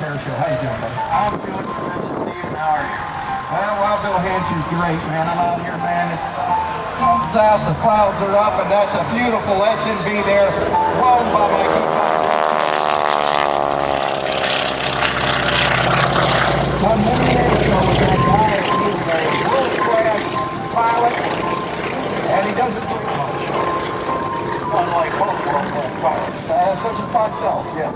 Airshow. How you doing, buddy? I'm doing tremendous, Steve. How are you? Well, Wild Bill Hanson's great, man. I'm out here, man. It's sun's out, the clouds are up, and that's a beautiful SNB there, flown by my One morning Airshow with that guy. He's a world-class pilot, and he doesn't do much. Unlike most world-class pilots. Such as myself, yes.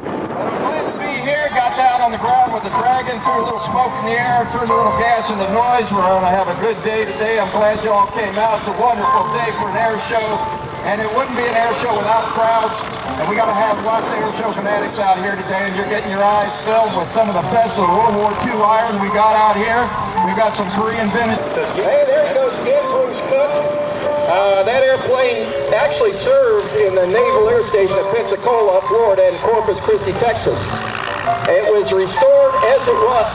But I'm glad to be here. Got down on the ground with the Dragon, threw a little smoke in the air, threw a little gas in the noise. We're going to have a good day today. I'm glad you all came out. It's a wonderful day for an air show, and it wouldn't be an air show without crowds. And we got to have lots of air show fanatics out here today, and you're getting your eyes filled with some of the best of World War II iron we got out here. We've got some Korean vintage. Hey, there it goes again, Bruce Cook. That airplane actually served in the Naval Air Station at Pensacola, Florida, and Corpus Christi, Texas. It was restored as it was.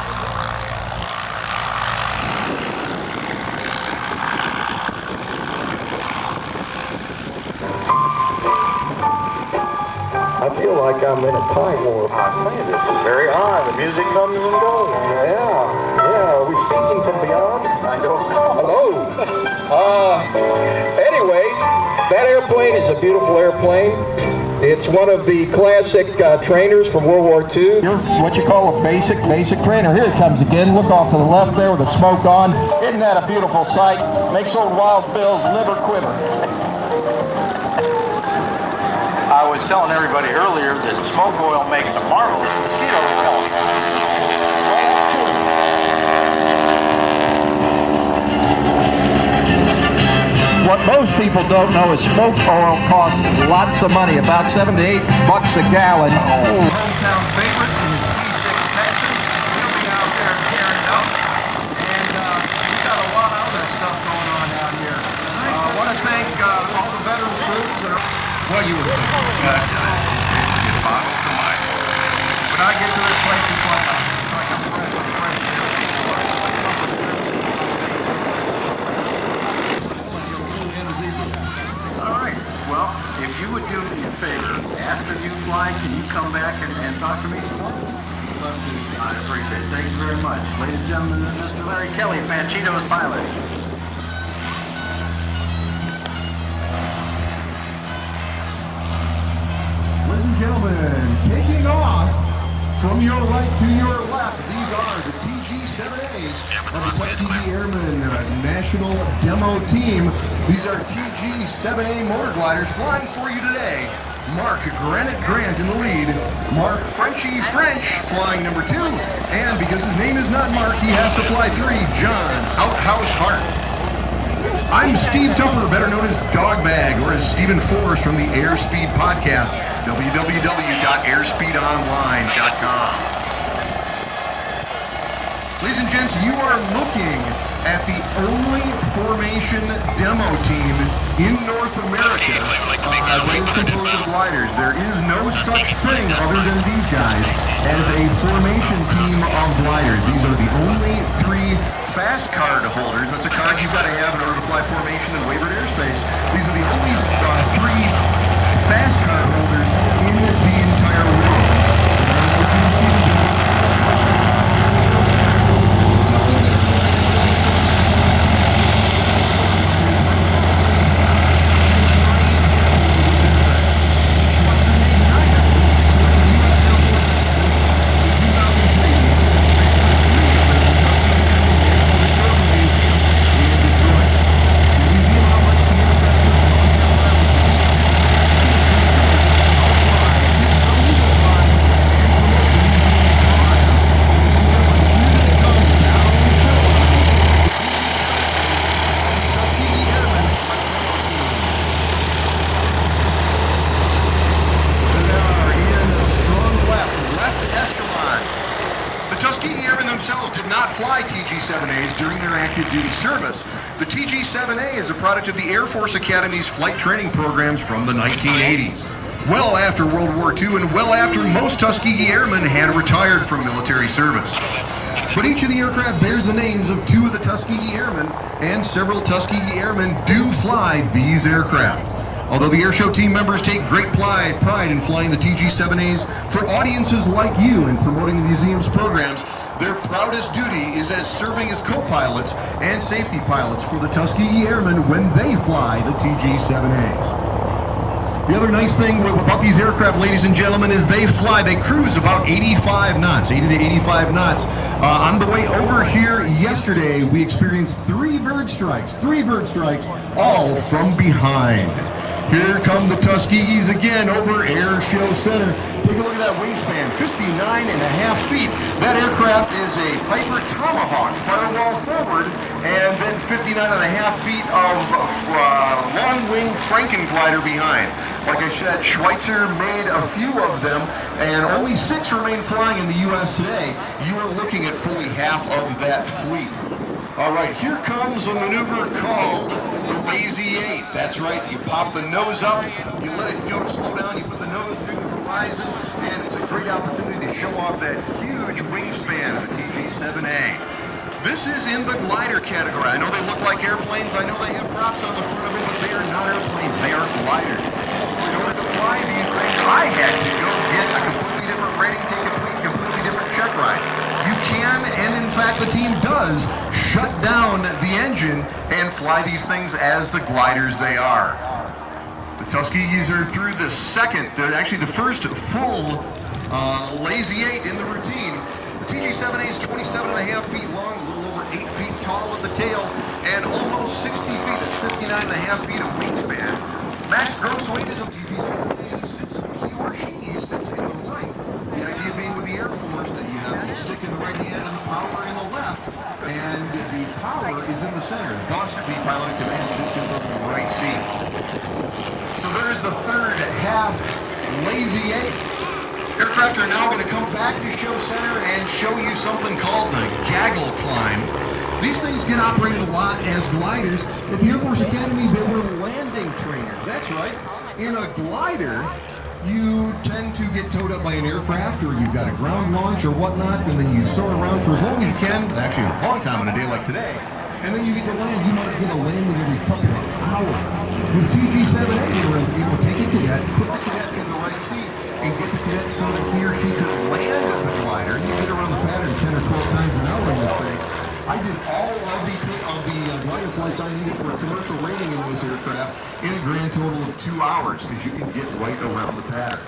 I feel like I'm in a time warp. I tell you, this is very odd. The music comes and goes. Yeah. Are we speaking from beyond? I don't know. Hello. Anyway, that airplane is a beautiful airplane. It's one of the classic trainers from World War II. You're what you call a basic trainer. Here it comes again. Look off to the left there with the smoke on. Isn't that a beautiful sight? Makes old Wild Bill's liver quiver. I was telling everybody earlier that smoke oil makes a marvelous mosquito repellent. What most people don't know is smoke oil costs lots of money, about $7 to $8 a gallon. Hometown favorite in his V6 Texas. He'll be out there tearing it up. And we got a lot of other stuff going on down here. I want to thank all the veterans groups that are... Well, you would think. When I get to this place, it's like a breath of fresh air. All right. Well, if you would do me a favor, after you fly, can you come back and talk to me some more? I appreciate it. Thanks very much. Ladies and gentlemen, Mr. Larry Kelly, Panchito's pilot. Ladies and gentlemen, taking off from your right to your left, these are the TG-7As of the Tuskegee Airmen National Demo Team. These are TG-7A motor gliders flying for you today. Mark Granite Grant in the lead, Mark Frenchie French flying number 2, and because his name is not Mark, he has to fly 3, John Outhouse Hart. I'm Steve Tupper, better known as Dogbag, or as Stephen Forrest from the Airspeed Podcast, www.airspeedonline.com. Ladies and gents, you are looking at the only formation demo team in North America that is composed of gliders. There is no such thing other than these guys as a formation team of gliders. These are the only 3 fast card holders. That's a card you've got to have in order to fly formation in waivered airspace. These are the only 3 fast card holders in the entire world. As you can see, TG-7As during their active duty service. The TG-7A is a product of the Air Force Academy's flight training programs from the 1980s. Well after World War II and well after most Tuskegee Airmen had retired from military service. But each of the aircraft bears the names of 2 of the Tuskegee Airmen, and several Tuskegee Airmen do fly these aircraft. Although the Airshow team members take great pride in flying the TG-7As for audiences like you and promoting the museum's programs, their proudest duty is as serving as co-pilots and safety pilots for the Tuskegee Airmen when they fly the TG-7As. The other nice thing about these aircraft, ladies and gentlemen, is they cruise about 85 knots, 80 to 85 knots. On the way over here yesterday, we experienced three bird strikes, all from behind. Here come the Tuskegees again over Airshow Center. Take a look at that wingspan, 59.5 feet. That aircraft is a Piper Tomahawk, firewall forward, and then 59.5 feet of long-wing Frankenglider behind. Like I said, Schweitzer made a few of them, and only 6 remain flying in the U.S. today. You are looking at fully half of that fleet. All right, here comes a maneuver called the Lazy 8. That's right, you pop the nose up, you let it go to slow down, you put the nose through the horizon, and it's a great opportunity to show off that huge wingspan of the TG-7A. This is in the glider category. I know they look like airplanes, I know they have props on the front of it, but they are not airplanes, they are gliders. So in order to fly these things, I had to go get a completely different rating, take a completely different check ride. You can, and in fact the team does, shut down the engine and fly these things as the gliders they are. The Tuskegees are through the first full Lazy 8 in the routine. The TG-7A is 27.5 feet long, a little over 8 feet tall at the tail, and almost 60 feet, that's 59.5 feet of wingspan. Max gross weight is a TG-7A, he or she sits in the right. The idea being with the Air Force that you have the stick in the right hand and the power in the left, and the power is in the center. Thus, the pilot in command sits in the right seat. So there's the third half Lazy 8. Aircraft are now going to come back to show center and show you something called the gaggle climb. These things get operated a lot as gliders. At the Air Force Academy, they were landing trainers. That's right. In a glider, you tend to get towed up by an aircraft, or you've got a ground launch or whatnot, and then you soar around for as long as you can, actually a long time on a day like today, and then you get to land. You might get a landing every couple of hours. With TG-7A, you were able to take a cadet, put the cadet in the right seat, and get the cadet so that he or she could land the glider. You get around the pattern 10 or 12 times an hour in this thing. I did all of the glider flights I needed for a commercial rating in this aircraft in a grand total of 2 hours, because you can get right around the pattern.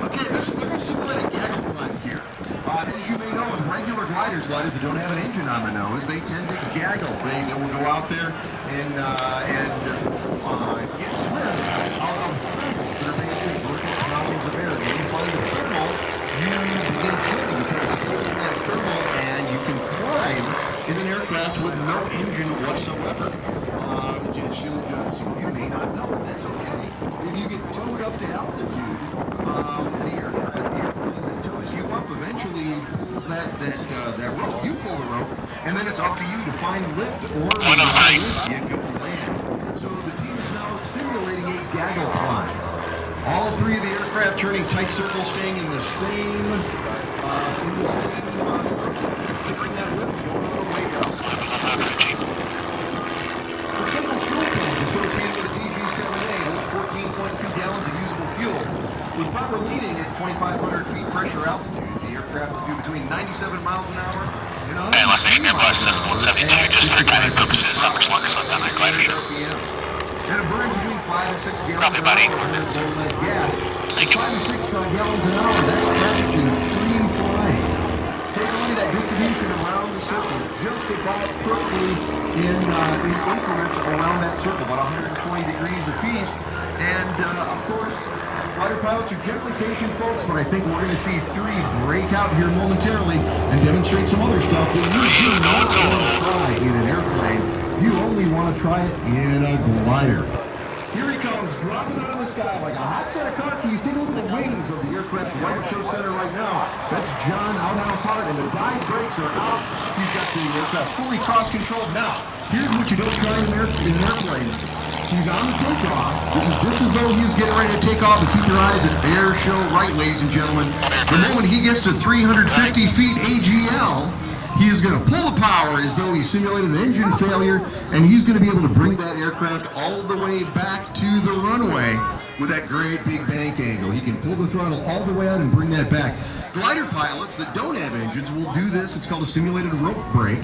Okay, they're going to simulate a gaggle climb here. As you may know, with regular gliders that don't have an engine on the nose, they tend to gaggle. They will go out there and get lift out of thermals that are basically vertical columns of air. When you find the thermal, you begin tilting. You try to stay in that thermal, and you can climb in an aircraft with no engine whatsoever. You may not know, and that's okay. If you get towed up to altitude, the airplane that tows you up eventually pulls that rope. You pull the rope, and then it's up to you to find lift, or you go land. So the team is now simulating a gaggle climb. All 3 of the aircraft turning tight circles, staying in the same considering that lift going all the way up. The single fuel tank associated with the TG-7A holds 14.2 gallons of usable fuel. With proper leaning at 2,500 feet pressure altitude, the aircraft will do between 97 miles an hour and 103 miles an hour at 65% RPMs. And it burns between 5 and 6 gallons an hour under low lead gas. 5 to 6 gallons an hour, that's practically free flying. Take a look at that distribution around the circle, just about perfectly in increments around that circle, about 120 degrees apiece. And of course, glider pilots are generally patient folks, but I think we're going to see 3 break out here momentarily and demonstrate some other stuff that you do not want to try in an airplane. You only want to try it in a glider. Here he comes, dropping out of the sky like a hot set of car keys. Take a look at the wings of the aircraft right at show center right now. That's John Outhouse Hart, and the dive brakes are out. He's got the aircraft fully cross-controlled. Now, here's what you don't try in an airplane. He's on the takeoff. This is just as though he was getting ready to take off, and keep your eyes at Airshow right, ladies and gentlemen. The moment he gets to 350 feet AGL, He is going to pull the power as though he simulated an engine failure, and he's going to be able to bring that aircraft all the way back to the runway with that great big bank angle. He can pull the throttle all the way out and bring that back. Glider pilots that don't have engines will do this. It's called a simulated rope break.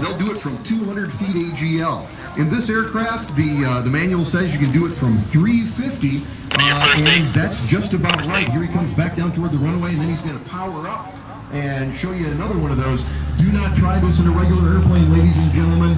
They'll do it from 200 feet AGL. In this aircraft, the manual says you can do it from 350, and that's just about right. Here he comes back down toward the runway, and then he's going to power up and show you another one of those. Do not try this in a regular airplane, ladies and gentlemen.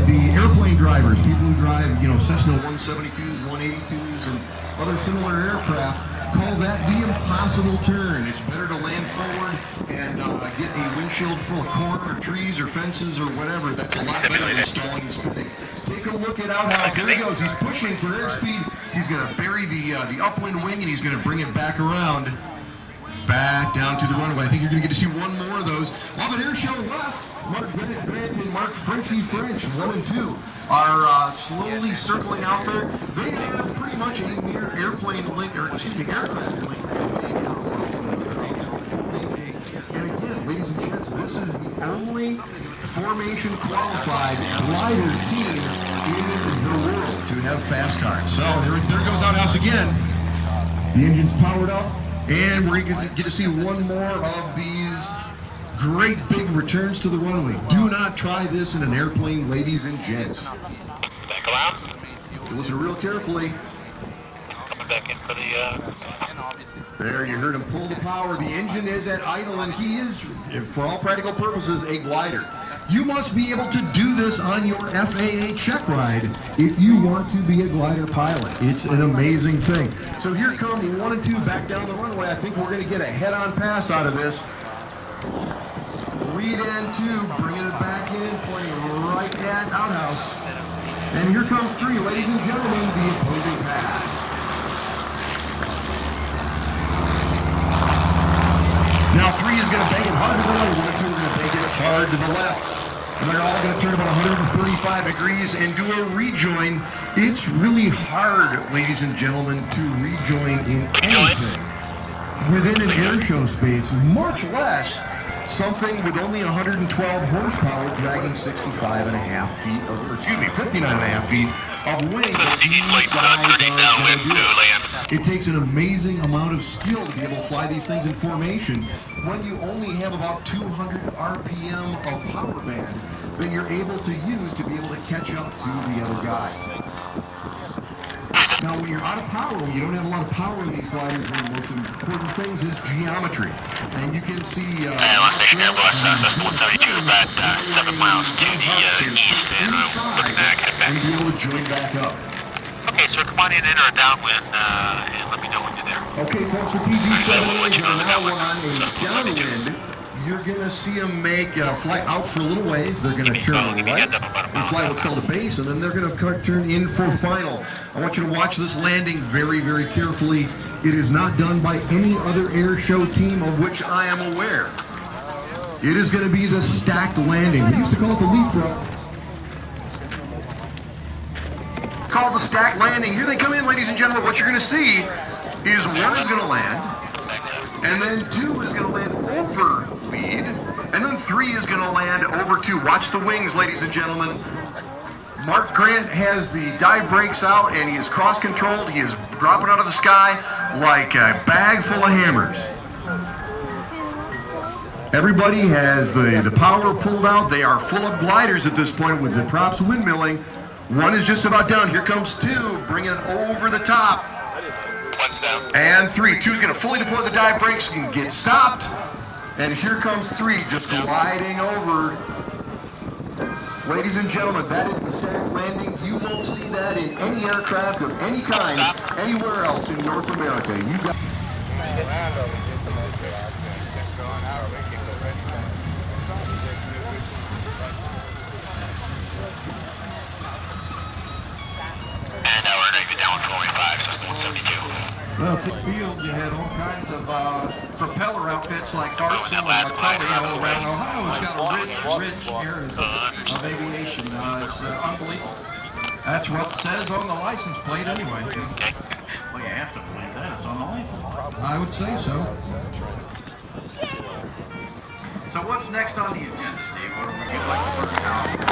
The airplane drivers, people who drive, Cessna 172s, 182s, and other similar aircraft, call that the impossible turn. It's better to land forward and get a windshield full of corn or trees or fences or whatever. That's a lot better than stalling and spinning. Take a look at Outhouse. There he goes. He's pushing for airspeed. He's going to bury the upwind wing, and he's going to bring it back around, back down to the runway. I think you're going to get to see one more of those. Off at Airshow left, Mark Grant and Mark Frenchie French, 1 and 2, are slowly circling out there. They are pretty much a mere airplane link, or excuse me, aircraft link away from formation. And again, ladies and gents, this is the only formation qualified glider team in the world to have fast cars. So there goes Outhouse again. The engine's powered up. And we're going to get to see one more of these great big returns to the runway. Do not try this in an airplane, ladies and gents. Back around. Listen real carefully. Coming back in for the, There, you heard him pull the power. The engine is at idle, and he is, for all practical purposes, a glider. You must be able to do this on your FAA check ride if you want to be a glider pilot. It's an amazing thing. So here come 1 and 2 back down the runway. I think we're going to get a head-on pass out of this. Lead and 2, bringing it back in, pointing right at Outhouse. And here comes 3, ladies and gentlemen, the opposing pass. Now 3 is going to bank it hard to the right, 1 and 2 are going to bank it hard to the left. And they're all going to turn about 135 degrees and do a rejoin. It's really hard, ladies and gentlemen, to rejoin in anything within an airshow space, much less something with only 112 horsepower dragging 65 and a half feet, or excuse me, 59 and a half feet of wing. These guys are going to do it. It takes an amazing amount of skill to be able to fly these things in formation when you only have about 200 RPM of power band that you're able to use to be able to catch up to the other guys. Now, when you're out of power, when you don't have a lot of power in these gliders, one of the most important things is geometry. And you can see One Station Airbus, 172, about 7 miles to the east, and we're looking at it back. and be able to join back up. Okay, sir, come on in, enter a downwind, and let me know when you're there. Okay, folks, the TG-7As are now on a downwind. You're going to see them fly out for a little ways. They're going to turn right and fly what's called a base, and then they're going to turn in for final. I want you to watch this landing very, very carefully. It is not done by any other air show team of which I am aware. It is going to be the stacked landing. We used to call it the leapfrog. Called the stacked landing. Here they come in, ladies and gentlemen. What you're going to see is 1 is going to land, and then 2 is going to land over lead, and then 3 is going to land over 2. Watch the wings, ladies and gentlemen. Mark Grant has the dive brakes out, and he is cross-controlled. He is dropping out of the sky like a bag full of hammers. Everybody has the power pulled out. They are full of gliders at this point with the props windmilling. 1 is just about down. Here comes 2, bringing it over the top. And 3. 2 is going to fully deploy the dive brakes and get stopped. And here comes 3, just gliding over. Ladies and gentlemen, that is the stacked landing. You won't see that in any aircraft of any kind anywhere else in North America. You got. And we're going to be down 45, so it's 172. Well, at the field, you had all kinds of propeller outfits like Hartzell and McCully all around. Ohio's got a rich heritage of aviation. It's unbelievable. That's what it says on the license plate anyway. Well, you have to believe that. It's on the license. I would say so. So what's next on the agenda, Steve? What would you like to learn how to do?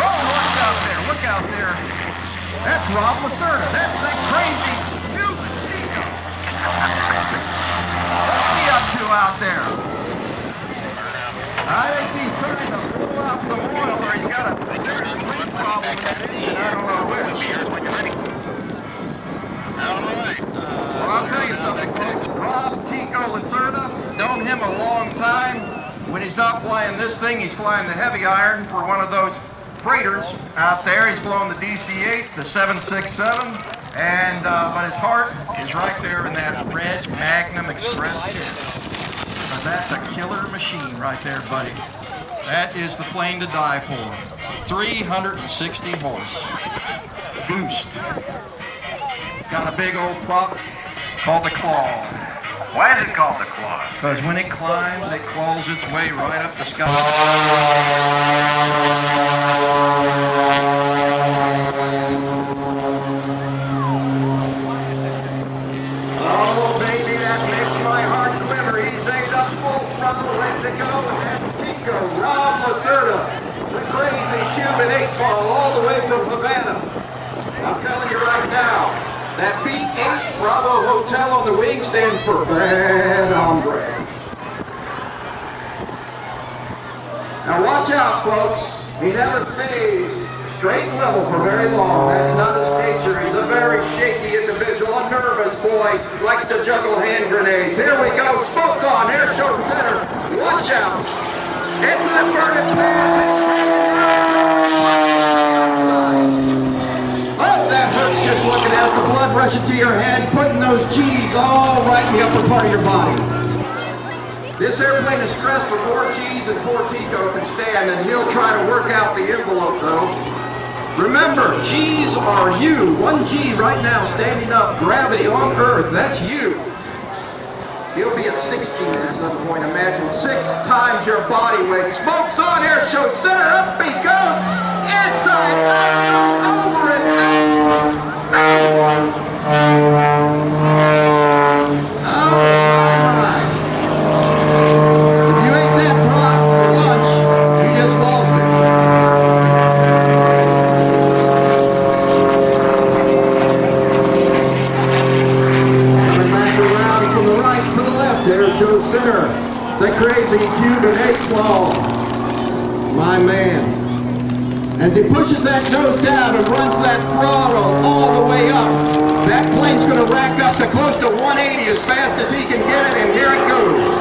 Oh, look out there! Look out there! That's Rob Lacerda. That's that crazy Cuban Nico. What's he up to out there? I think he's trying to blow out some oil, or he's got a serious leak problem in that engine. I don't know which. All right. Well, I'll tell you something, folks. Rob Tico Lacerda, known him a long time. When he's not flying this thing, he's flying the heavy iron for one of those freighters out there. He's flown the DC-8, the 767, and but his heart is right there in that red Magnum Express pit. Because that's a killer machine right there, buddy. That is the plane to die for. 360 horse. Boost. Got a big old prop called the claw. Why is it called the Claw? Because when it climbs, it claws its way right up the sky. Oh, baby, that makes my heart quiver. He's ate up full throttle, ready to go, and that's Tico, Rob Lacerda, the crazy Cuban 8-ball, all the way from Havana. I'm telling you right now, that BH Bravo Hotel on the wing stands for Bad Hombre. Now watch out, folks. He never stays straight and level for very long. That's not his nature. He's a very shaky individual, a nervous boy, likes to juggle hand grenades. Here we go, smoke on, Airshow center. Watch out. Into the burning pan. It's hanging down. Oh, that hurts just looking at it. The blood rushing to your head, putting those G's all right in the upper part of your body. This airplane is stressed for more G's than poor Tico can stand, and he'll try to work out the envelope, though. Remember, G's are you. 1 G right now standing up, gravity on Earth, that's you. He'll be at 6 G's at some point. Imagine 6 times your body weight. Smoke's on, Airshow center, up he goes. Inside, outside, over and out. Oh my. If you ate that brat for lunch, you just lost it. Coming back around from the right to the left, Airshow center. The crazy Cuban 8-ball. My man. As he pushes that nose down and runs that throttle all the way up, that plane's going to rack up to close to 180 as fast as he can get it, and here it goes.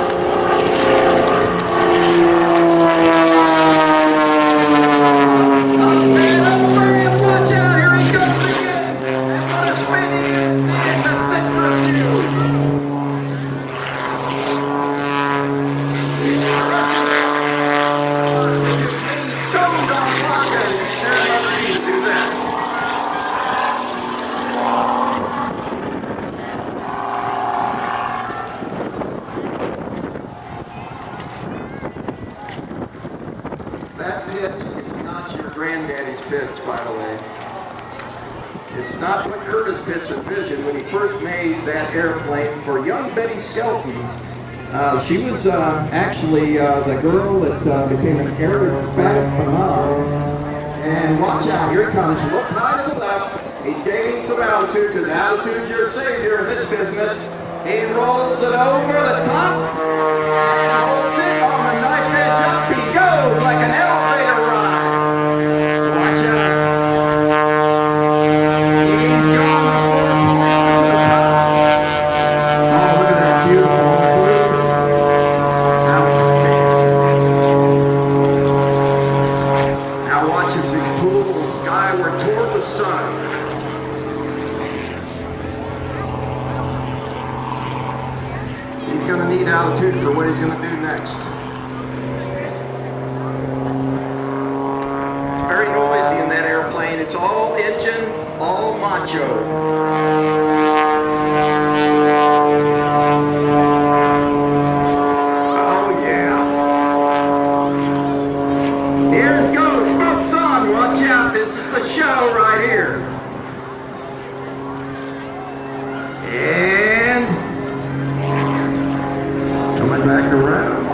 Up and over, and watch out, here he goes again. And what a spin he is in the centrifuge. Stoned on vodka. That pit is not your granddaddy's pits, by the way. It's not what Curtis Pitts envisioned when he first made that airplane for young Betty Skelton. She was actually the girl that became an aerobatic phenomenon. And watch out, here it comes. Look high to the left. He's gaining some altitude, because altitude's your savior in this business. He rolls it over the top and holds it on the knife edge. Up he goes like an elevator ride. Watch out. He's gone the 4-point to the top. Oh, look at that beautiful blue. Outstanding. Now watch as he pulls skyward toward the sun. He's going to need altitude for what he's going to do next. It's very noisy in that airplane. It's all engine, all macho. Oh yeah. Here it goes. Smoke's on. Watch out. This is the show right here. And coming back around.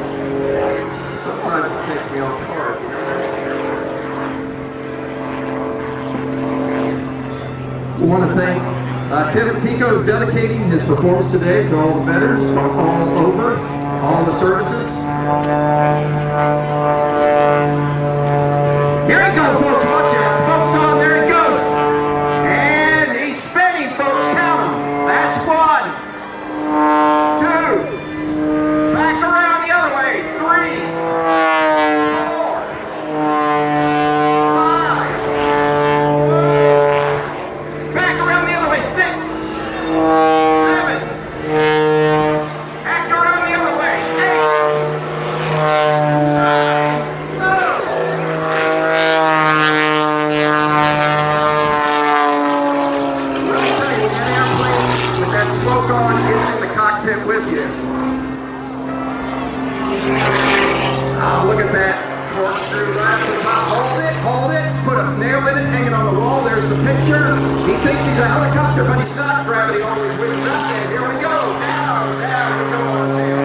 Tico is dedicating his performance today to all the veterans from all over, all the services. Here we go, folks. Watch it. Spokes on. There he goes. And he's spinning, folks. Count them. That's 1, 2. Back around the other way. 3, 4, 5. Back around the other way. 6, 7. Back around the other way. 8, 9. Smoke on is in the cockpit with you. Oh, look at that. Corkscrew right at the top. Hold it, put a nail in it, hang it on the wall. There's the picture. He thinks he's a helicopter, but he's not. Gravity always wins out. And here we go. Down, we go on tail.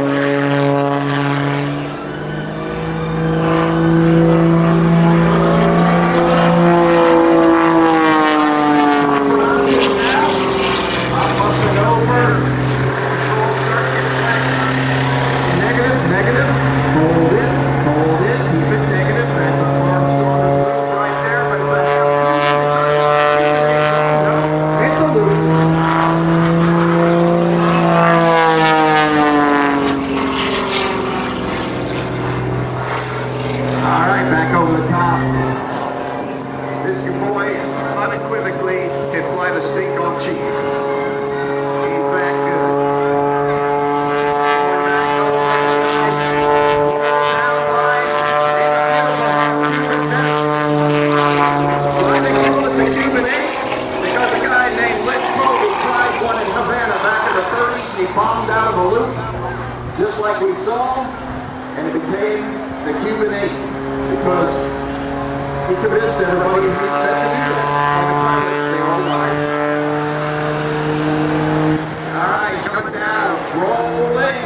Bombed out of a loop, just like we saw, and it became the XVII because he convinced everybody that he could do it. Like a pilot, they all died. Alright, coming down, rolling.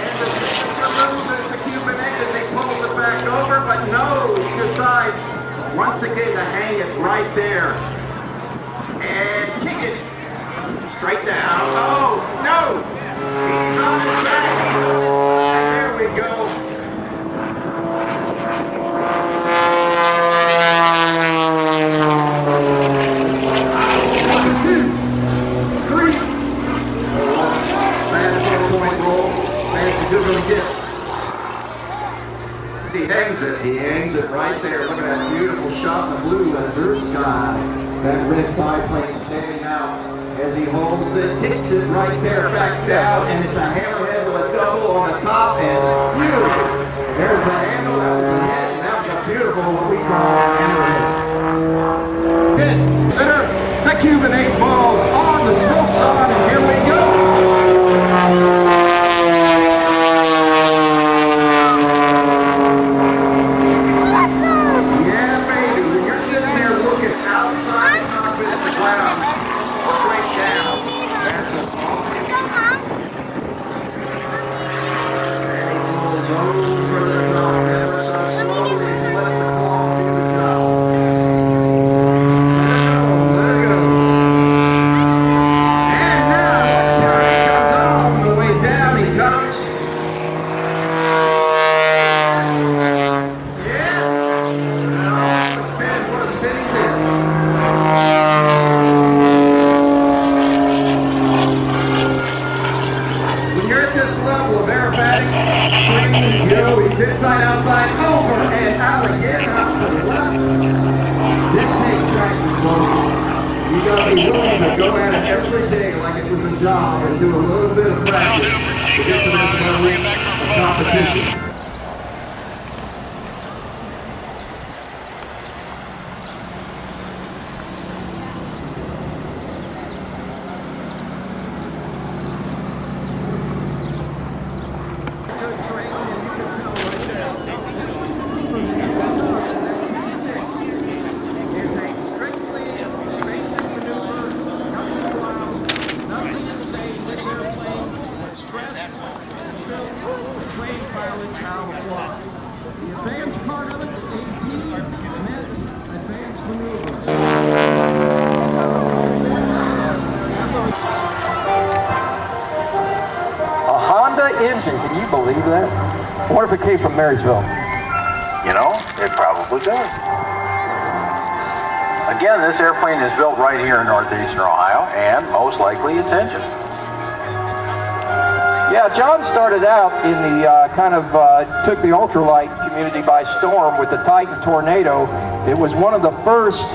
And the signature move is the XVII as he pulls it back over, but no, he decides once again to hang it right there and kick it straight down. Oh, no! He's on his back, he's on his side. There we go. 1, 2, 3. Fast 4-point roll. Fast as you're going to get. He hangs it right there. Look at that beautiful shot in the blue azure sky. That red biplane standing out as he holds it, kicks it right there, back down, and it's a hammerhead with a double on the top, and beautiful. There's the handle, that was the head, and that was a beautiful what we call a hammerhead. Hit, center, the XVII balls on, the smoke's on, and here we go. Inside, outside, over, and out again, out to the left. This takes practice, folks. You gotta be willing to go at it every day like it was a job and do a little bit of practice to get to this level of competition. Trained pilots engine. Can you believe that? I wonder if it came from Marysville. You know, it probably does. Again, this airplane is built right here in northeastern Ohio, and most likely its engine. Yeah, John started out in the took the ultralight community by storm with the Titan Tornado. It was one of the first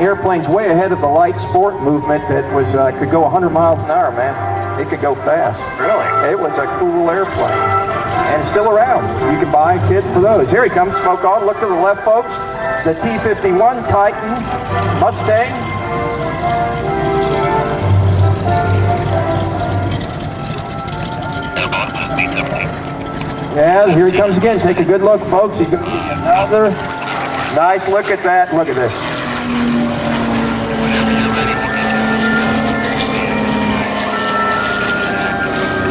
airplanes way ahead of the light sport movement that was could go 100 miles an hour, man. It could go fast. Really? It was a cool airplane. And it's still around. You can buy a kit for those. Here he comes, smoke on. Look to the left, folks. The T-51 Titan Mustang. Yeah, here he comes again. Take a good look, folks. He's going to give you another nice look at that. Look at this.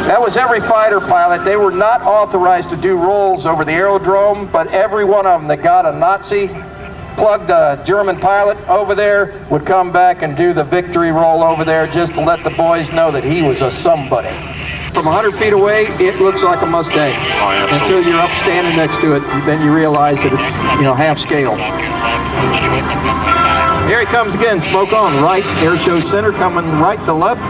That was every fighter pilot. They were not authorized to do rolls over the aerodrome, but every one of them that got a Nazi plugged a German pilot over there would come back and do the victory roll over there just to let the boys know that he was a somebody. From 100 feet away, it looks like a Mustang. Until you're up standing next to it, then you realize that it's, half scale. Here he comes again, smoke on, right, Airshow center, coming right to left.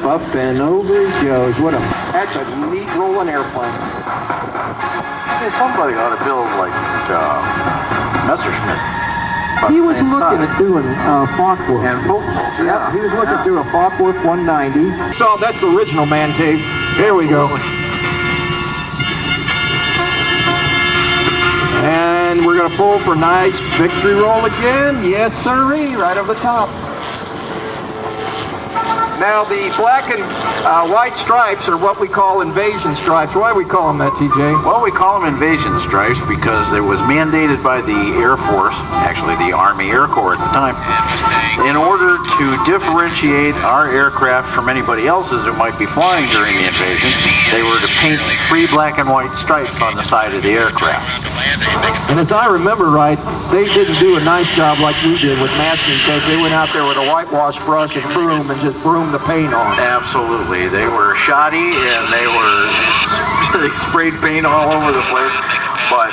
Up and over he goes. That's a neat rolling airplane. Hey, somebody ought to build like Messerschmitt. He was looking at doing Focke-Wulf. And Focke-Wulf, yeah. He was looking at doing a Focke-Wulf 190. So that's the original man cave. There we go. And we're going to pull for nice victory roll again. Yes, sirree, right over the top. Now the black and white stripes are what we call invasion stripes. Why do we call them that, TJ? Well, we call them invasion stripes because it was mandated by the Air Force, actually the Army Air Corps at the time, in order to differentiate our aircraft from anybody else's who might be flying during the invasion. They were to paint 3 black and white stripes on the side of the aircraft. And as I remember right, they didn't do a nice job like we did with masking tape. They went out there with a whitewash brush and broom and just broomed the paint on. Absolutely. They were shoddy and they sprayed paint all over the place, but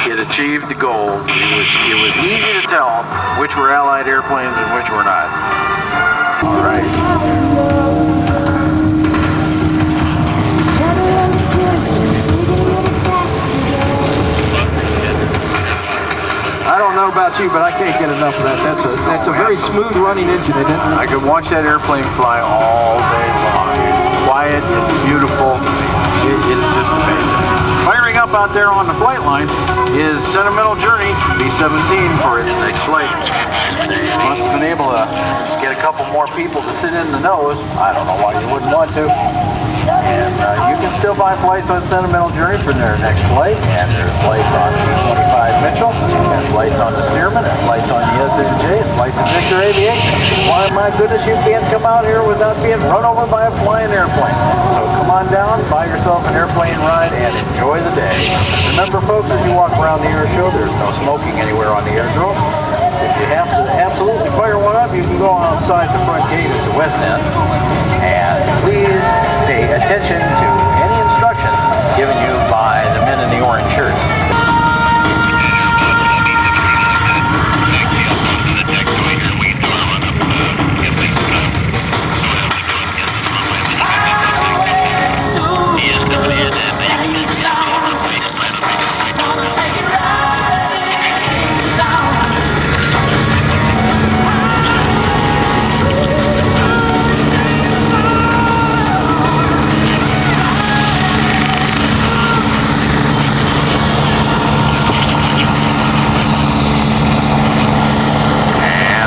it achieved the goal. It was easy to tell which were Allied airplanes and which were not. All right. I don't know about you, but I can't get enough of that. That's a very smooth running engine, isn't it? I could watch that airplane fly all day long. It's quiet, it's beautiful, it's just amazing. Firing up out there on the flight line is Sentimental Journey B-17 for its next flight. They must have been able to get a couple more people to sit in the nose. I don't know why you wouldn't want to. And you can still buy flights on Sentimental Journey for their next flight. And there's flights on C-25 Mitchell, and flights on the Stearman, and flights on the SNJ, and flights on Victor Aviation. Why, my goodness, you can't come out here without being run over by a flying airplane. So come on down, buy yourself an airplane ride, and enjoy the day. Remember, folks, as you walk around the air show, there's no smoking anywhere on the airdrome. If you have to absolutely fire one up, you can go outside the front gate at the west end. And please pay attention to any instructions given you by the men in the orange shirts.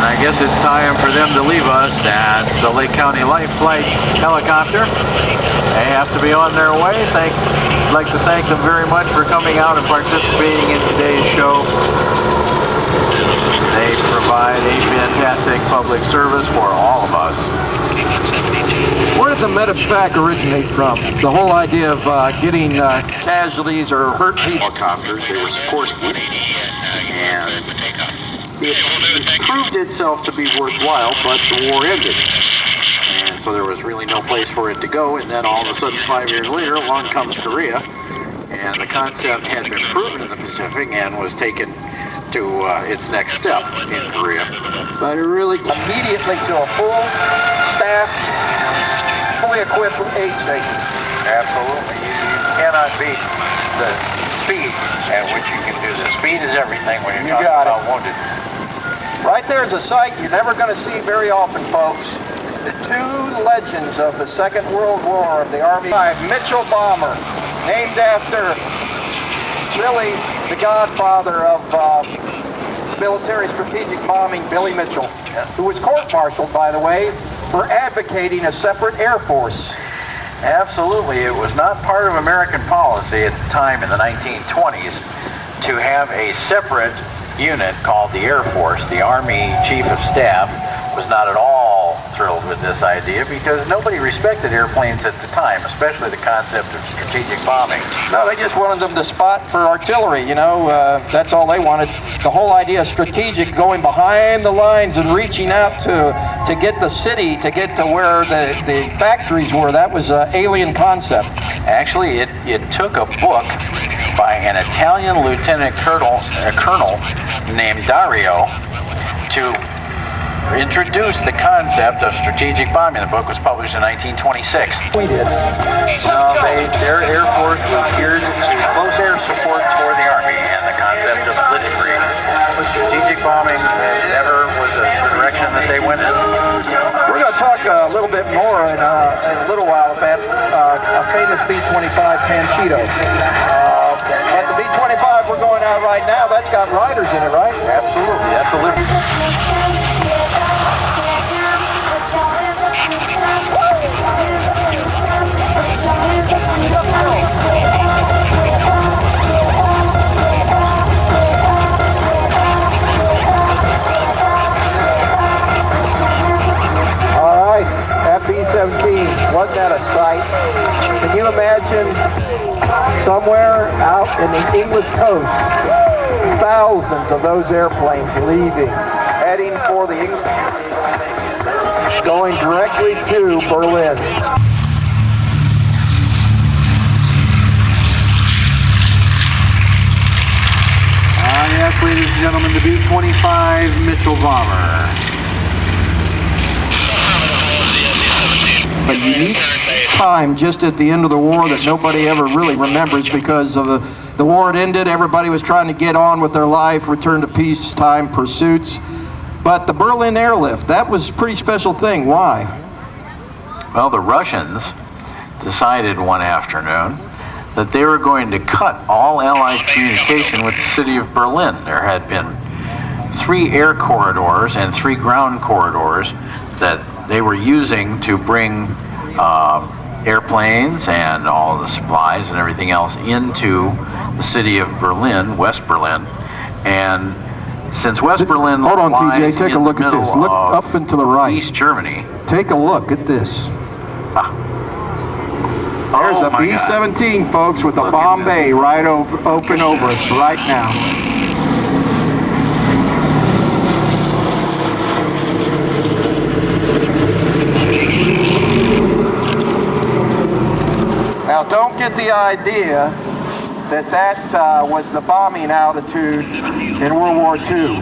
I guess it's time for them to leave us. That's the Lake County Life Flight helicopter. They have to be on their way. I'd like to thank them very much for coming out and participating in today's show. They provide a fantastic public service for all of us. Where did the medevac originate from? The whole idea of getting casualties or hurt people? Helicopters, they were support and it proved itself to be worthwhile, but the war ended. And so there was really no place for it to go, and then all of a sudden 5 years later, along comes Korea, and the concept had been proven in the Pacific and was taken to its next step in Korea. But it really immediately to a full staff, fully equipped aid station. Absolutely. You cannot beat the speed at which you can do this. Speed is everything when you're talking about wounded. Right there is a sight you're never going to see very often, folks. The two legends of the Second World War of the Army. Mitchell bomber, named after really the godfather of military strategic bombing, Billy Mitchell, who was court-martialed, by the way, for advocating a separate Air Force. Absolutely. It was not part of American policy at the time in the 1920s to have a separate unit called the Air Force. The Army Chief of Staff was not at all thrilled with this idea because nobody respected airplanes at the time, especially the concept of strategic bombing. No, they just wanted them to spot for artillery, you know, that's all they wanted. The whole idea of strategic, going behind the lines and reaching out to get the city, to get to where the factories were, that was an alien concept. Actually, it took a book by an Italian lieutenant colonel named Dario to introduced the concept of strategic bombing. The book was published in 1926. We did. No, their Air Force was geared to close air support for the Army, and the concept of blitzkrieg. But strategic bombing never was the direction that they went in. We're going to talk a little bit more in a little while about a famous B-25 Panchito. But the B-25 we're going out right now, that's got riders in it, right? Absolutely. That's a little... All right, that B-17, wasn't that a sight? Can you imagine somewhere out in the English coast, thousands of those airplanes leaving, heading for the English, going directly to Berlin. Yes, ladies and gentlemen, the B-25 Mitchell bomber. A unique time just at the end of the war that nobody ever really remembers because of the war had ended. Everybody was trying to get on with their life, return to peacetime pursuits. But the Berlin airlift, that was a pretty special thing. Why? Well, the Russians decided one afternoon that they were going to cut all Allied communication with the city of Berlin. There had been 3 air corridors and 3 ground corridors that they were using to bring airplanes and all the supplies and everything else into the city of Berlin, West Berlin. And since West Berlin Hold on, lies TJ, take in a look the at this. middle Look of up and to the right. East Germany. Take a look at this. There's a B-17, folks, with a bomb bay right open over us right now. Now, don't get the idea that was the bombing altitude in World War II.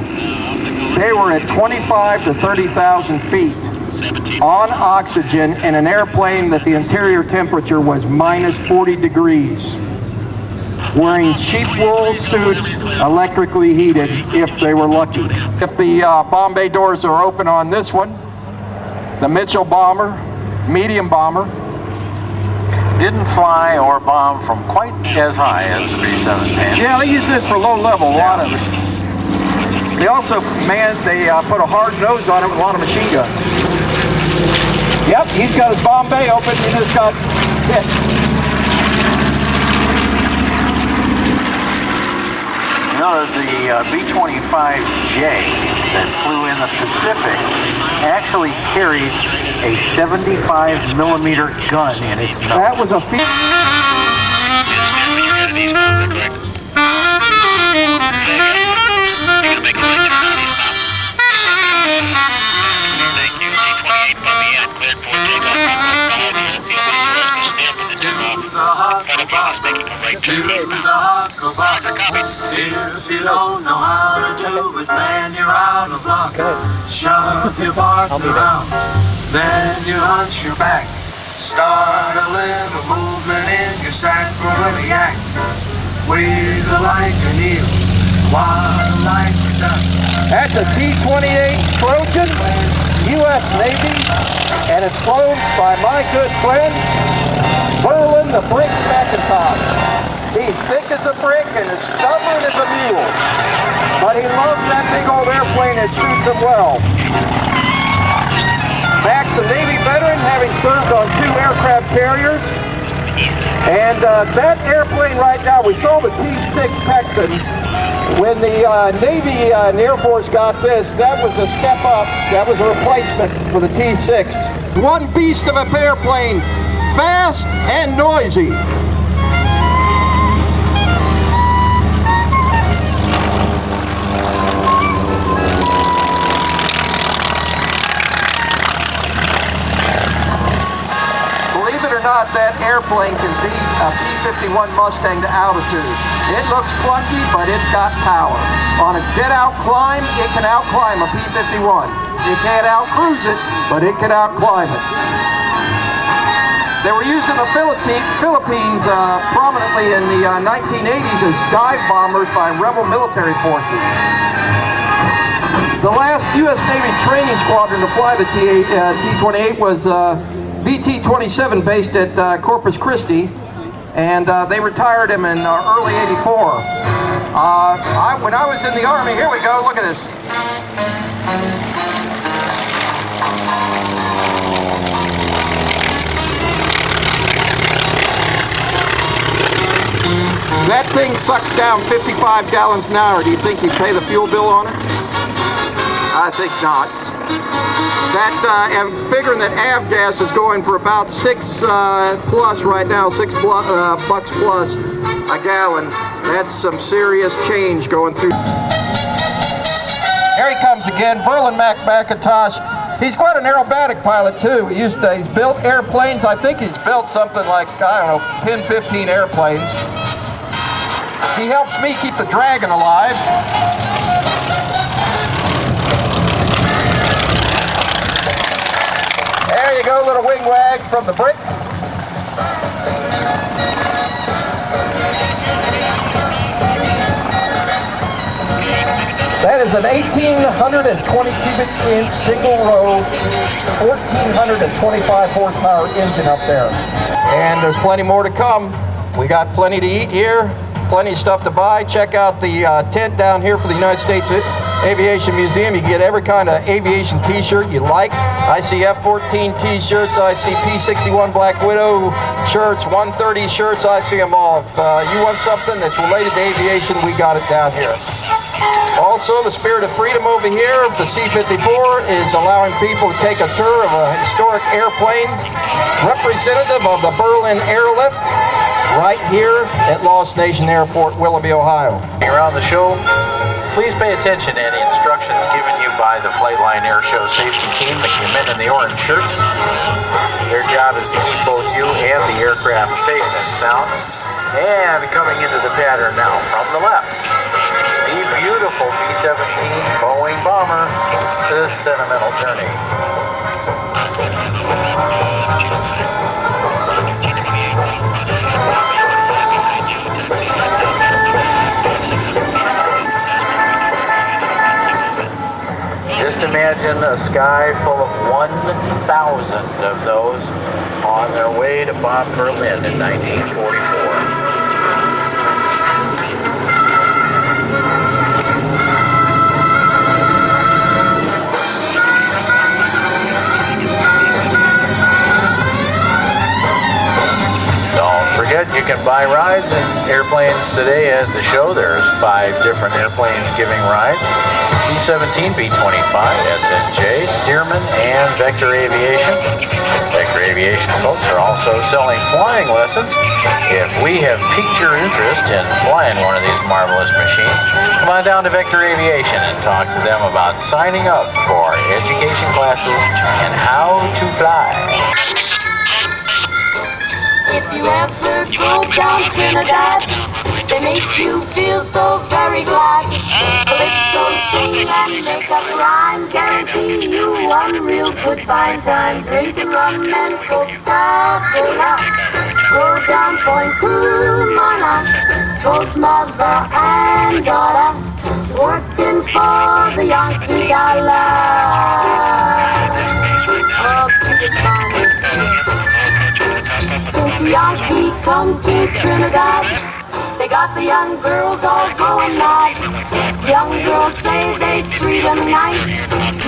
They were at 25 to 30,000 feet on oxygen in an airplane that the interior temperature was minus 40 degrees, wearing sheep wool suits, electrically heated if they were lucky. If the bomb bay doors are open on this one, the Mitchell bomber, medium bomber, didn't fly or bomb from quite as high as the B-17. Yeah, they use this for low level, a lot of it. They also put a hard nose on it with a lot of machine guns. Yep, he's got his bomb bay open, he just got hit. No, the B-25J that flew in the Pacific actually carried a 75 millimeter gun in its nose. That was a feat. If you don't know how to do it, man, you're out of luck. Shove your partner around, then you hunch your back. Start a little movement in your sacroiliac. Wiggle like a eel, wild like a duck. That's a T-28 Trojan, U.S. Navy, and it's flown by my good friend, Berlin the Brick McIntosh. He's thick as a brick and as stubborn as a mule, but he loves that big old airplane that shoots him well. Mac's a Navy veteran, having served on 2 aircraft carriers. And that airplane right now, we saw the T-6 Texan. When the Navy and Air Force got this, that was a step up. That was a replacement for the T-6. One beast of a airplane, fast and noisy. Not that airplane can beat a P-51 Mustang to altitude. It looks clunky, but it's got power. On a get-out climb, it can outclimb a P-51. It can't outcruise it, but it can outclimb it. They were used in the Philippines prominently in the 1980s as dive bombers by rebel military forces. The last U.S. Navy training squadron to fly the T-28 was BT-27 based at Corpus Christi, and they retired him in early '84. When I was in the Army, here we go, look at this. That thing sucks down 55 gallons an hour. Do you think you pay the fuel bill on it? I think not. That, I'm figuring that avgas is going for about 6 plus right now, $6 bucks plus a gallon. That's some serious change going through. Here he comes again, Berlin McIntosh. He's quite an aerobatic pilot too. He's built airplanes. I think he's built something like, I don't know, 10, 15 airplanes. He helps me keep the Dragon alive. There you go, little wing wag from the Brick. That is an 1,820 cubic inch single row, 1,425 horsepower engine up there. And there's plenty more to come. We got plenty to eat here, plenty of stuff to buy. Check out the tent down here for the United States Aviation Museum. You can get every kind of aviation t-shirt you like. I see F-14 t-shirts, I see P-61 Black Widow shirts, 130 shirts, I see them all. If you want something that's related to aviation, we got it down here. Also, the Spirit of Freedom over here, the C-54, is allowing people to take a tour of a historic airplane representative of the Berlin Airlift right here at Lost Nation Airport, Willoughby, Ohio. Around the show, please pay attention to any instructions given you by the Flightline Airshow safety team, the men in the orange shirts. Their job is to keep both you and the aircraft safe and sound. And coming into the pattern now from the left, the beautiful B-17 Boeing bomber, The Sentimental Journey. Just imagine a sky full of 1,000 of those on their way to bomb Berlin in 1944. Don't forget it. You can buy rides in airplanes today at the show. There's 5 different airplanes giving rides. B-17, B-25, SNJ, Stearman, and Vector Aviation. Vector Aviation folks are also selling flying lessons. If we have piqued your interest in flying one of these marvelous machines, come on down to Vector Aviation and talk to them about signing up for education classes and how to fly. If you ever go down Trinidad, they make you feel so very glad. Calypso sing and make up rhyme, guarantee you one real good fine time. Drinking rum and Coca-Cola, go down Point Cumana, both mother and daughter, working for the Yankee dollar. Oh, keep it fun. Since the Yankee come to Trinidad, they got the young girls all going mad. Young girls say they treat them nice,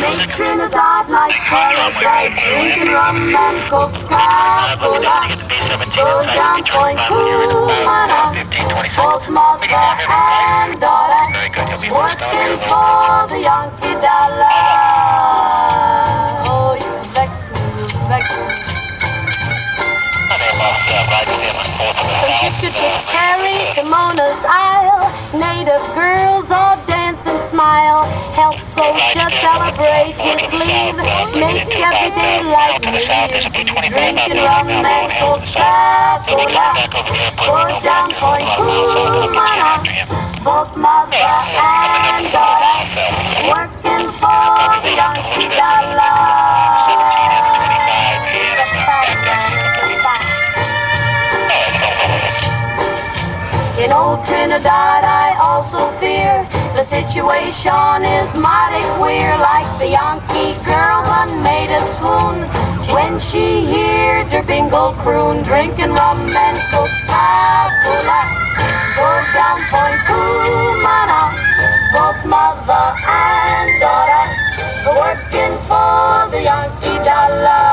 make Trinidad like paradise. Drinking rum and Coca-Cola, go down Point Cumana, both mother and daughter, working for the Yankee dollar. Oh, you vex me, you vex me. From Chica to Terry to Mona's Isle, native girls all dance and smile. Help soldier celebrate his leave, make every day like New Year's Eve. Drinking rum and Coca-Cola, go down Point Cumana, both mother and daughter, working for the Yankee dollar. In old Trinidad I also fear the situation is mighty queer. Like the Yankee girl one made a swoon when she heard her bingle croon. Drinking rum and Coca-Cola, go down Point Cumana, both mother and daughter, working for the Yankee dollar.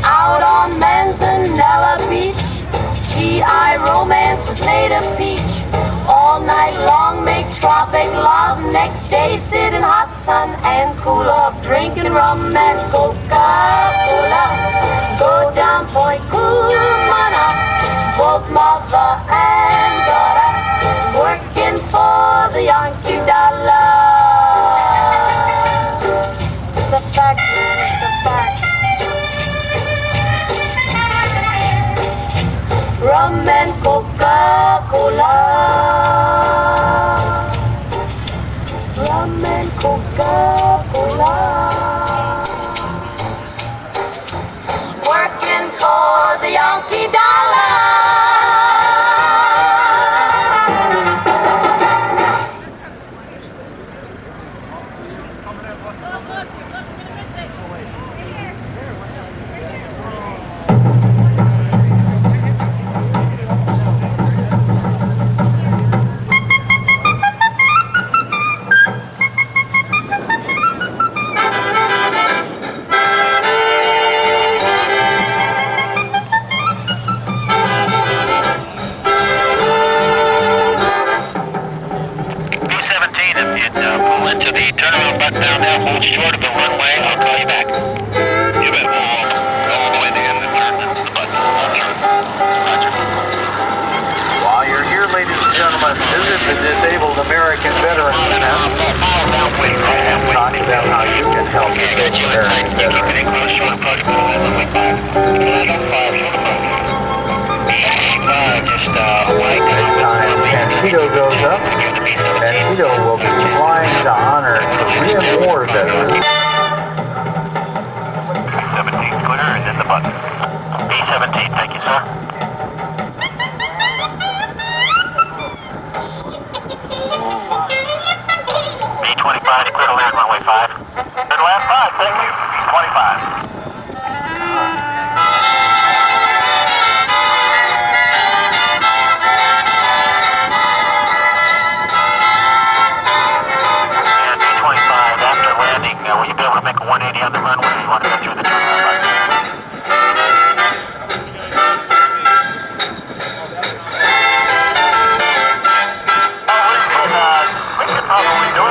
Out on Manzanella Beach, GI romance with native peach. All night long make tropic love, next day sit in hot sun and cool off. Drinking rum and Coca-Cola, go down Point Cumana, both mother and daughter, working for the Yankee dollar. It's a fact, it's a fact. Rum and Coca-Cola, rum and Coca-Cola, working for the Yankee dollar. Down there, hold short of the runway. I'll call you back. You bet. We'll all the way to the end and turn the button. Roger. While you're here, ladies and gentlemen, visit the Disabled American Veterans Center and talk to them how you can help disabled American veterans. Keep it in close, short approach, but runway 5. Land on 5, short approach. Just Next time Panchito goes up, Panchito will be flying to honor Korean War veterans. B-17's clear and in the button. B-17, thank you, sir. B-25, clear to land runway 5. Clear to land 5, thank you. B-25. Will you be able to make a 180 on the runway? You want to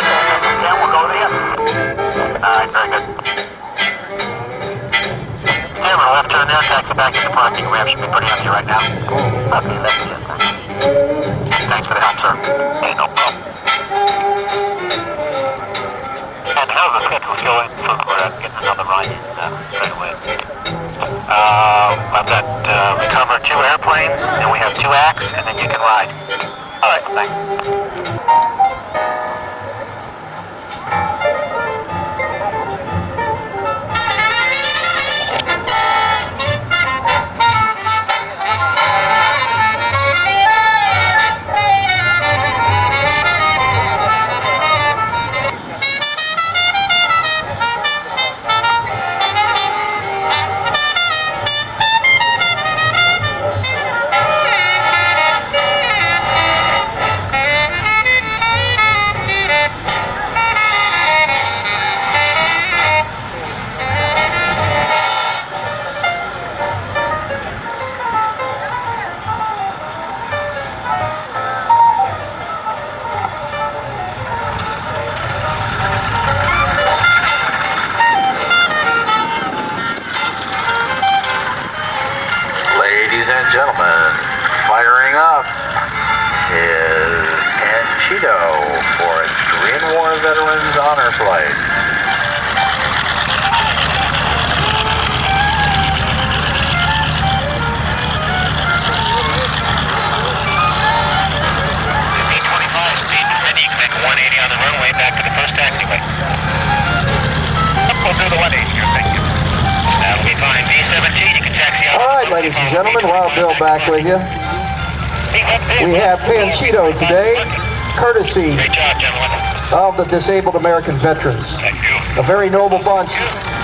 Yeah, we'll go to the end. Alright, very good. Hammer, left turn there, taxi back into parking. Ramp should be pretty empty right now. Okay, that's it. Thanks for the help, sir. Okay, no problem. And how's the schedule going for getting another ride in straight away? I've got recover 2 airplanes, and we have 2 acts, and then you can ride. All right, thanks. Ladies and gentlemen, firing up is Panchito for its Korean War Veterans Honor Flight. B-25, speed ready, connect 180 on the runway, back to the first taxiway. We'll do the 180 here, thank you. That'll be fine. B-17, you can taxi out. All right, ladies and gentlemen, Wild Bill back with you. We have Panchito today, courtesy Great job, gentlemen. of the Disabled American Veterans. Thank you. A very noble bunch.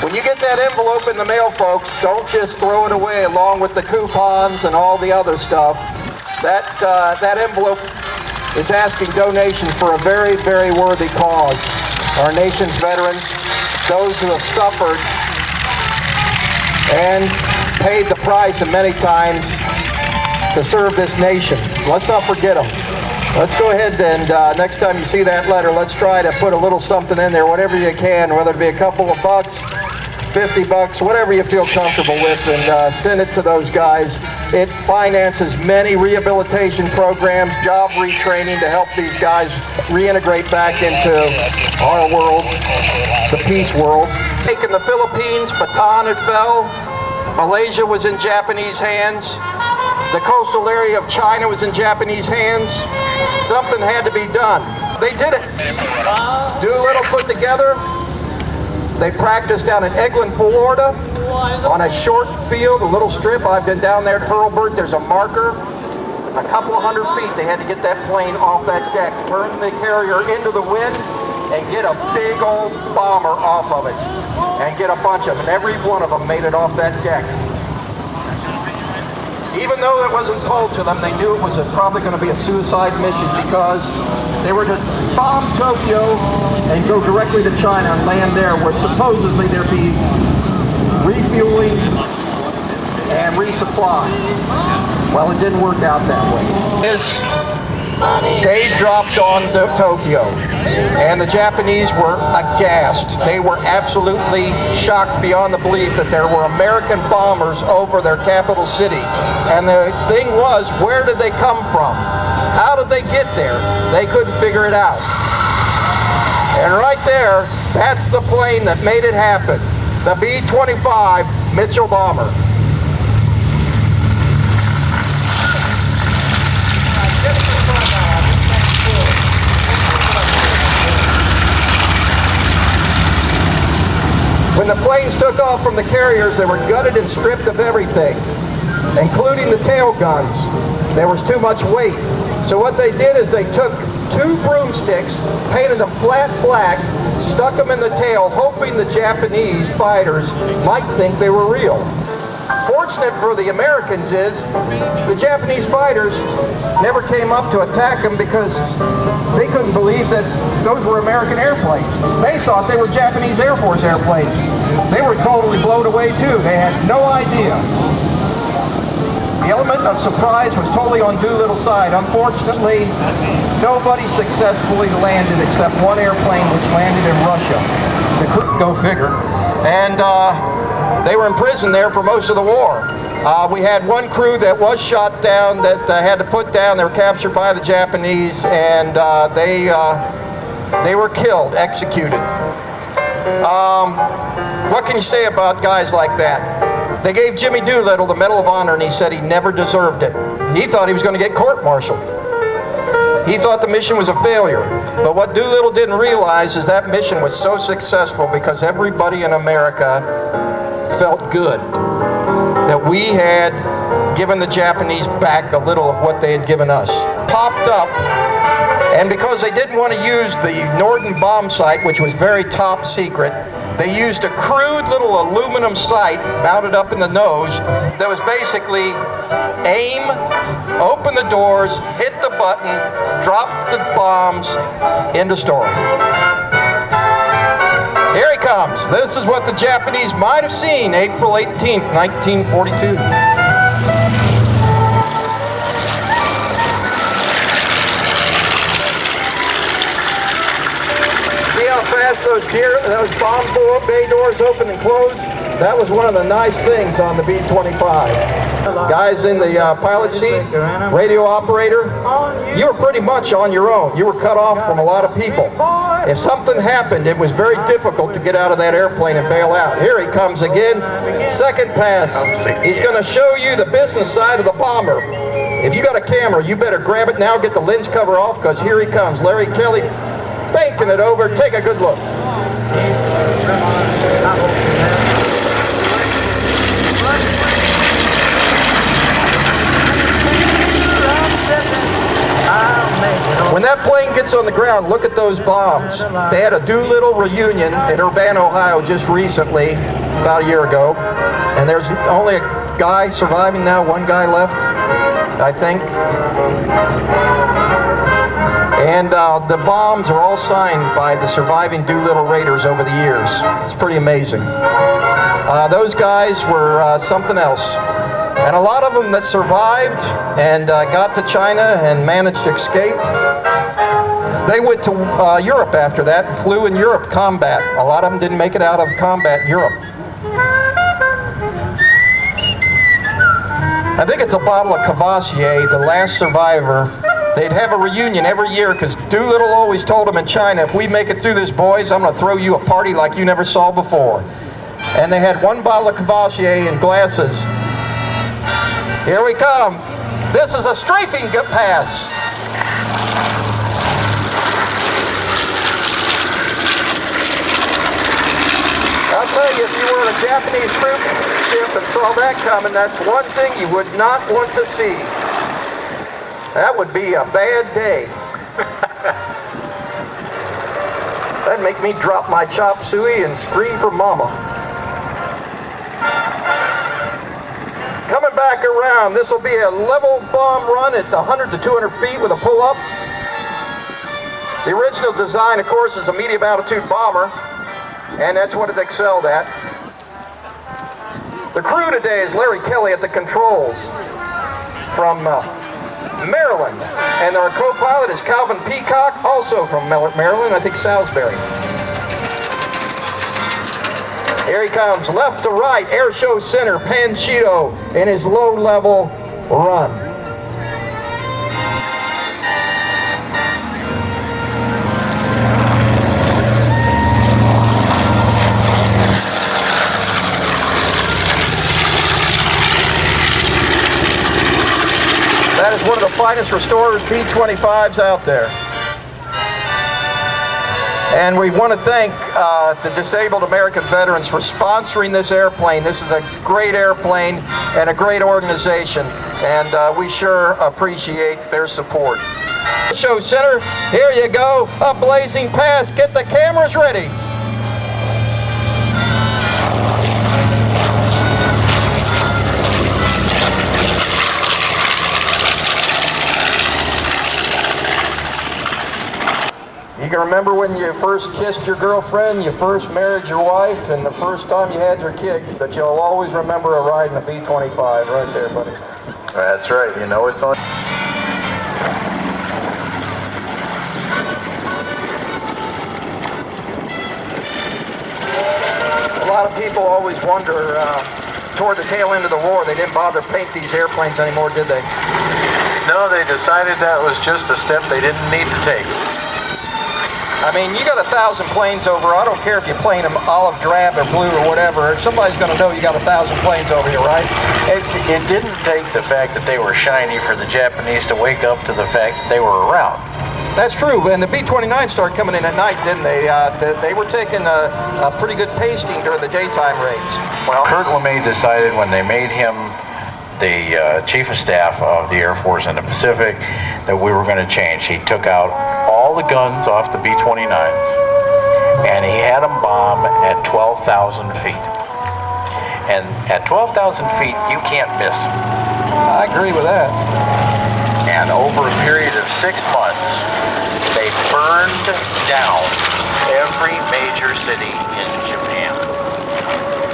When you get that envelope in the mail, folks, don't just throw it away along with the coupons and all the other stuff. That envelope is asking donations for a very, very worthy cause. Our nation's veterans, those who have suffered and paid the price and many times to serve this nation. Let's not forget them. Let's go ahead and next time you see that letter, let's try to put a little something in there, whatever you can, whether it be a couple of bucks, 50 bucks, whatever you feel comfortable with, and send it to those guys. It finances many rehabilitation programs, job retraining to help these guys reintegrate back into our world, the peace world. In the Philippines, Bataan had fell. Malaysia was in Japanese hands. The coastal area of China was in Japanese hands. Something had to be done. They did it. Doolittle put together. They practiced down in Eglin, Florida, on a short field, a little strip. I've been down there at Hurlburt. There's a marker. A couple of 100 feet, they had to get that plane off that deck, turn the carrier into the wind, and get a big old bomber off of it, and get a bunch of them. And every one of them made it off that deck. Even though it wasn't told to them, they knew it was probably going to be a suicide mission because they were to bomb Tokyo and go directly to China and land there, where supposedly there'd be refueling and resupply. Well, it didn't work out that way. They dropped on Tokyo, and the Japanese were aghast. They were absolutely shocked beyond the belief that there were American bombers over their capital city. And the thing was, where did they come from? How did they get there? They couldn't figure it out. And right there, that's the plane that made it happen. The B-25 Mitchell bomber. When the planes took off from the carriers, they were gutted and stripped of everything, including the tail guns. There was too much weight. So what they did is they took 2 broomsticks, painted them flat black, stuck them in the tail, hoping the Japanese fighters might think they were real. Fortunate for the Americans is the Japanese fighters never came up to attack them because they couldn't believe that those were American airplanes. They thought they were Japanese Air Force airplanes. They were totally blown away too. They had no idea. The element of surprise was totally on Doolittle's side. Unfortunately, nobody successfully landed except one airplane which landed in Russia. Go figure. And they were in prison there for most of the war. We had one crew that was shot down that had to put down. They were captured by the Japanese, and they were killed, executed. What can you say about guys like that? They gave Jimmy Doolittle the Medal of Honor, and he said he never deserved it. He thought he was going to get court-martialed. He thought the mission was a failure. But what Doolittle didn't realize is that mission was so successful because everybody in America felt good that we had given the Japanese back a little of what they had given us. Popped up, and because they didn't want to use the Norden bomb sight, which was very top secret, they used a crude little aluminum sight mounted up in the nose that was basically aim, open the doors, hit the button, drop the bombs, end of story. Here he comes. This is what the Japanese might have seen April 18th, 1942. See how fast those bomb bay doors open and close? That was one of the nice things on the B-25. Guys in the pilot seat, radio operator, you were pretty much on your own. You were cut off from a lot of people. If something happened, it was very difficult to get out of that airplane and bail out. Here he comes again, second pass. He's going to show you the business side of the bomber. If you got a camera, you better grab it now, get the lens cover off, because here he comes. Larry Kelly banking it over. Take a good look. When that plane gets on the ground, look at those bombs. They had a Doolittle reunion at Urbana, Ohio just recently, about a year ago. And there's only a guy surviving now, one guy left, I think. And the bombs are all signed by the surviving Doolittle Raiders over the years. It's pretty amazing. Those guys were something else. And a lot of them that survived and got to China and managed to escape, they went to Europe after that and flew in Europe combat. A lot of them didn't make it out of combat in Europe. I think it's a bottle of Cavassier, the last survivor. They'd have a reunion every year because Doolittle always told them in China, if we make it through this, boys, I'm going to throw you a party like you never saw before. And they had one bottle of Cavassier in glasses. Here we come. This is a strafing pass. I'll tell you, if you were in a Japanese troop ship and saw that coming, that's one thing you would not want to see. That would be a bad day. That'd make me drop my chop suey and scream for mama. Coming back around, this will be a level bomb run at 100 to 200 feet with a pull-up. The original design, of course, is a medium altitude bomber, and that's what it excelled at. The crew today is Larry Kelly at the controls from Maryland, and our co-pilot is Calvin Peacock, also from Maryland, I think Salisbury. Here he comes, left to right, Airshow center, Panchito in his low-level run. That is one of the finest restored B-25s out there. And we want to thank the Disabled American Veterans for sponsoring this airplane. This is a great airplane and a great organization, and we sure appreciate their support. Show Center, here you go, a blazing pass. Get the cameras ready. You can remember when you first kissed your girlfriend, you first married your wife, and the first time you had your kid, but you'll always remember a ride in a B-25 right there, buddy. That's right. You know it's on. people always wonder, toward the tail end of the war, they didn't bother to paint these airplanes anymore, did they? No, they decided that was just a step they didn't need to take. I mean, you got 1,000 planes over. I don't care if you paint them olive drab or blue or whatever. If somebody's going to know you got 1,000 planes over here, right? It didn't take the fact that they were shiny for the Japanese to wake up to the fact that they were around. That's true, and the B-29 started coming in at night, didn't they? They were taking a pretty good pasting during the daytime raids. Well, Kurt LeMay decided when they made him the Chief of Staff of the Air Force in the Pacific that we were going to change. He took out all the guns off the B-29s, and he had them bomb at 12,000 feet. And at 12,000 feet, you can't miss. I agree with that. And over a period of 6 months, they burned down every major city in Japan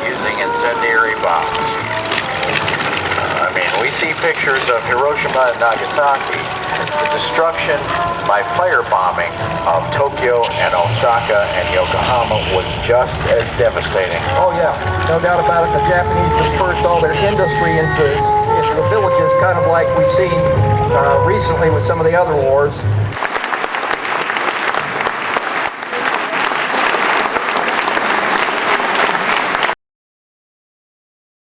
using incendiary bombs. I mean, we see pictures of Hiroshima and Nagasaki. The destruction by firebombing of Tokyo and Osaka and Yokohama was just as devastating. Oh yeah, no doubt about it. The Japanese dispersed all their industry into the villages, kind of like we've seen recently with some of the other wars.